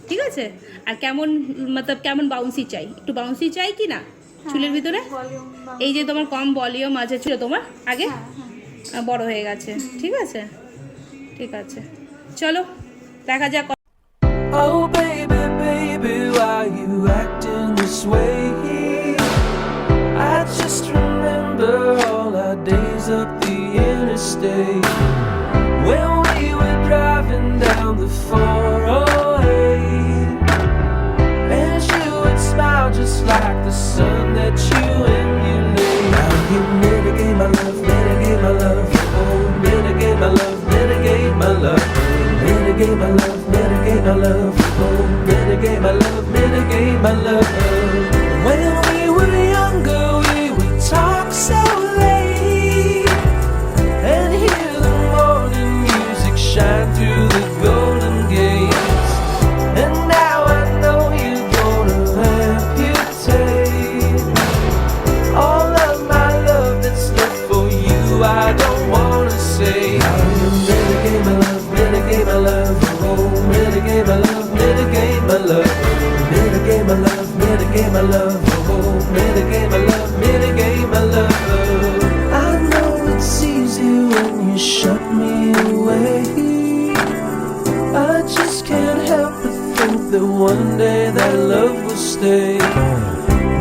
ঠিক আছে? আর কেমন মতলব কেমন বাউন্সি চাই, একটু বাউন্সি চাই কি না চুলের ভিতরে? এই যে তোমার কম ভলিউম আছে ছিল তোমার আগে, বড় হয়ে গেছে। ঠিক আছে, ঠিক আছে, চলো দেখা যাক। Oh baby, baby, why you acting this way? I just remember all our days up the interstate when we were driving down the 408, and you would smile just like the sun that you emulate. Now you mitigate my love, mitigate my love, oh mitigate my love, mitigate my love, mitigate my love, mitigate my love, oh mitigate my love, mitigate my love. When we were younger we would talk so late and hear the morning music shine through the golden gates, and now I know you're gonna amputate all of my love that's left for you. I don't wanna say how you mitigate my love, mitigate my love, oh mitigate my love, mitigate my love, mitigate my love, mitigate my love, oh mitigate my love, mitigate my love. I know it's easy when you shut me away, I just can't help but think that one day that love will stay.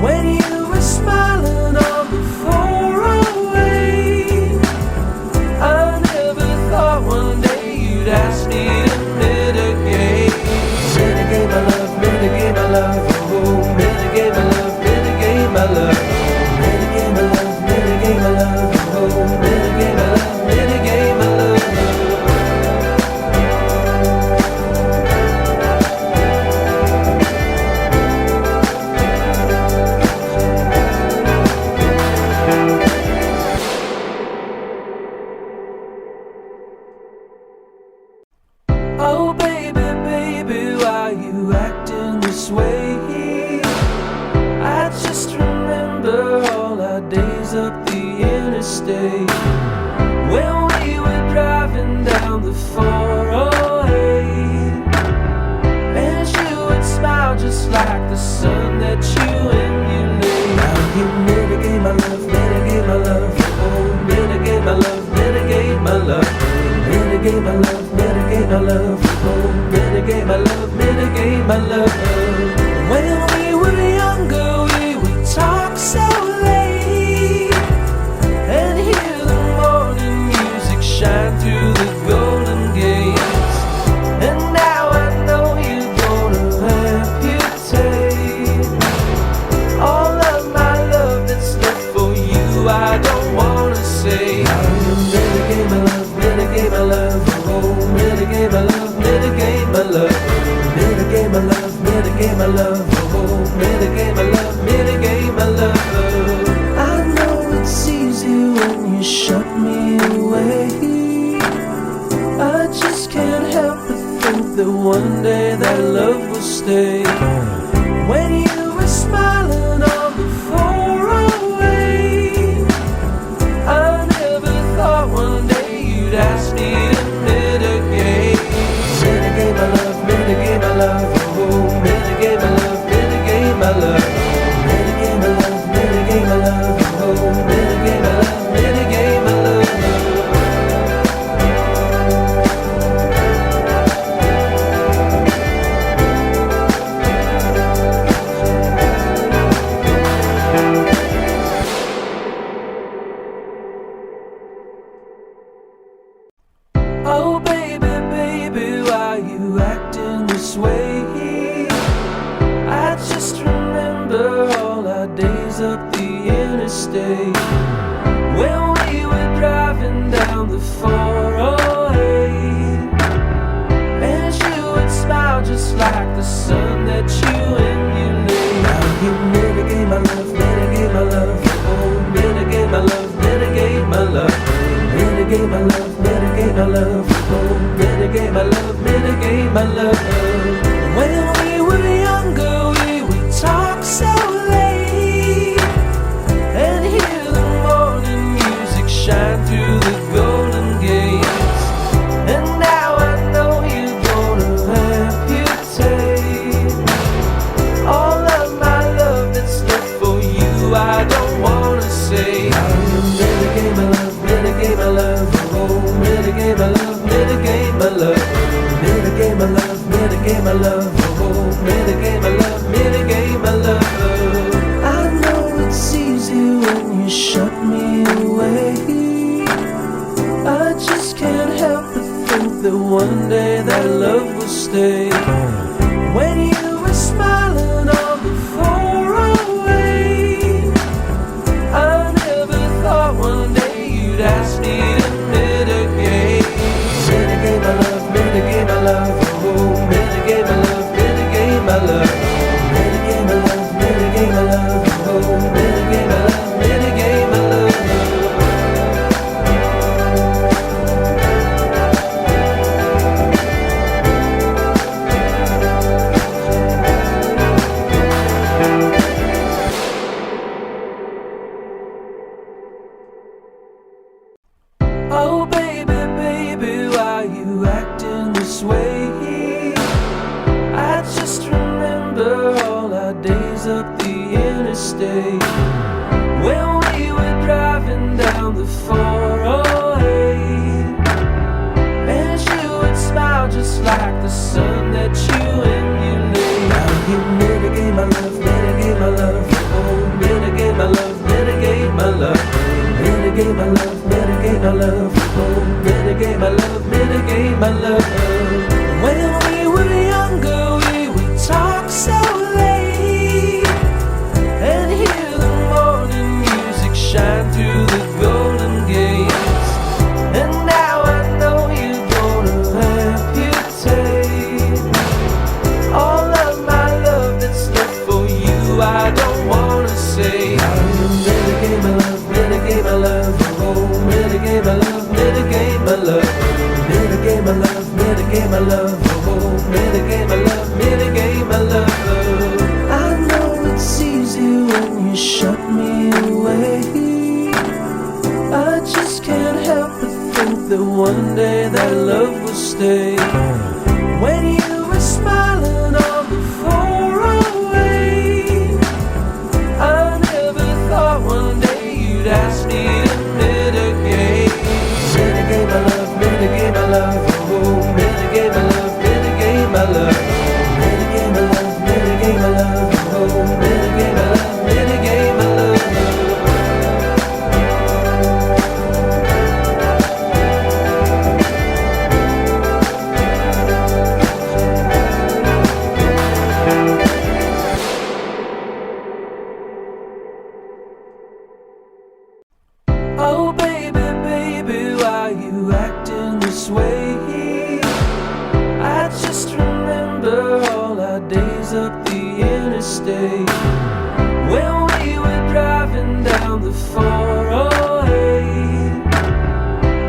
When you were smiling on the 408, I never thought one day you'd ask me to mitigate. Mitigate my love, mitigate my love, oh mitigate my love, mitigate my love, mitigate my love, mitigate my love, oh mitigate my love, mitigate my love. Oh baby, baby, why you acting this way? I just remember all our days up the interstate when we were driving down the 408, and you would smile just like the sun that you emulate. Now you mitigate my love, mitigate my love, oh mitigate my love, mitigate my love, mitigate my love, mitigate my love, oh mitigate my love, mitigate my love. When we were younger we would talk so late and hear the morning music shine through the golden gates, and now I know you're gonna amputate all of my love that's left for you. I don't wanna say how you mitigate my love, mitigate my love, oh mitigate my love, mitigate my love, mitigate my love, mitigate my love, oh mitigate my love, mitigate my love. I know it's easy when you shut me away, I just can't help but think that one day that love will stay. When you were smiling on the 408, I never thought one day you'd ask me to mitigate. Mitigate my love, mitigate my love, oh mitigate my love, mitigate my love, mitigate my love, mitigate my love, oh mitigate my love, mitigate my love. Oh baby, baby, why you acting this way? I just remember all our days up the interstate when we were driving down the 408, and you would smile just like the sun that you emulate. Now you mitigate my love, mitigate my love, oh mitigate my love, mitigate my love, mitigate my love, mitigate my love, oh mitigate my love, mitigate my love. When we were younger we would talk so late and hear the morning music shine through the golden gates, and now I know you're gonna amputate mitigate my love. Oh, mitigate my love, mitigate my love. I know it's easy when you shut me away. I just can't help but think that one day that love will stay. When you were smiling on the 408, I never thought one day you'd ask me to mitigate. Mitigate my love, mitigate my love. Oh, mitigate my love, mitigate my love. Mitigate my love, mitigate my love. Oh, mitigate my love, mitigate my love. Oh baby, baby, why you acting this way? I just remember all our days up the interstate, when we were driving down the 408, and you would smile just like the sun that you emulate. Now you mitigate my love, mitigate my love. Oh, mitigate my love, mitigate my love. Mitigate my love, mitigate my love. Oh, mitigate my love, mitigate my love. When we were younger, we would talk so late and hear the morning music shine through the golden gates. And now I know you're gonna amputate all of my love that's left for you. I don't wanna say how you mitigate my love, mitigate my love. Oh, mitigate my love, mitigate my love. Mitigate my love, mitigate my love. Oh, mitigate my love, mitigate my love. I know it's easy when you shut me away. I just can't help but think that one day that love will stay. When you were smiling on the 408, I never thought one day you'd ask me to mitigate. Mitigate my love, mitigate my love. Oh, mitigate my love, mitigate my love. Mitigate my love, mitigate my love. Oh, mitigate my love, mitigate my love. Oh baby, baby, why you acting this way? I just remember all our days up the interstate, when we were driving down the 408,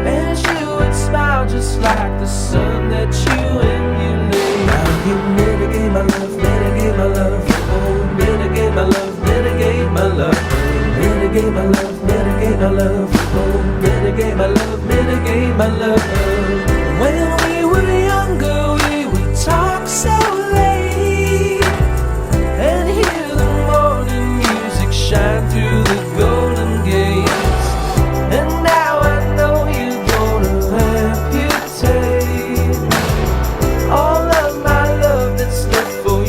and you would smile just like the sun that you emulate. Now you mitigate my love, mitigate my love. Oh, mitigate my love, mitigate my love. Mitigate my love, mitigate my love. Oh, mitigate my love, mitigate my love. When we were younger, we would talk so late and hear the morning music shine through the golden gates. And now I know you're gonna amputate all of my love that's left for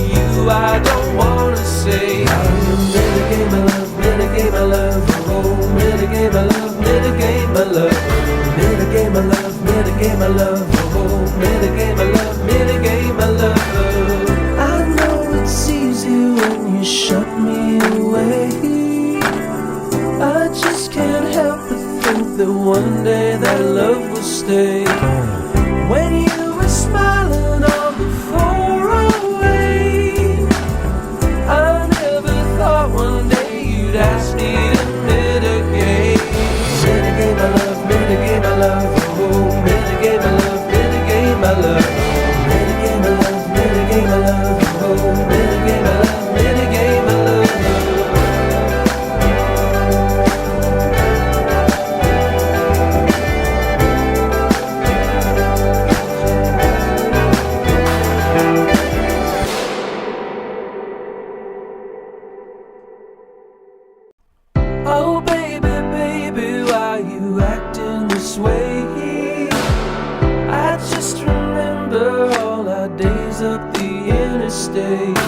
the interstate.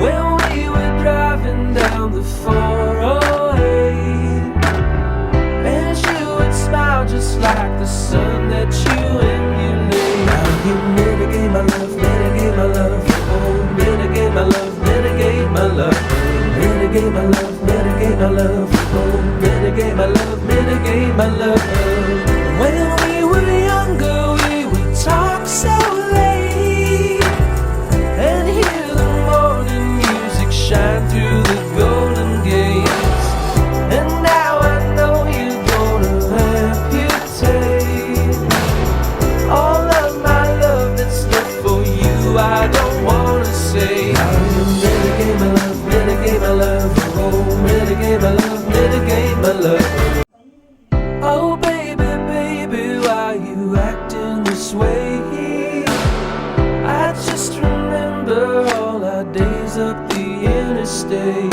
When we were driving down the 408, and you would smile just like the sun that you emulate. Now you mitigate my love, mitigate my love. Oh, mitigate my love, mitigate my love. Mitigate my love, mitigate my love. Oh, mitigate my love, mitigate my love. When we were younger, we would talk so late and hear the morning music shine through the golden gates. And now I know you're gonna amputate all of my love that's left for you. I don't wanna say, mitigate my love, mitigate my love. Oh, mitigate my love, mitigate my love. Oh, baby, baby, why you acting this way? I just remember all our days up the interstate.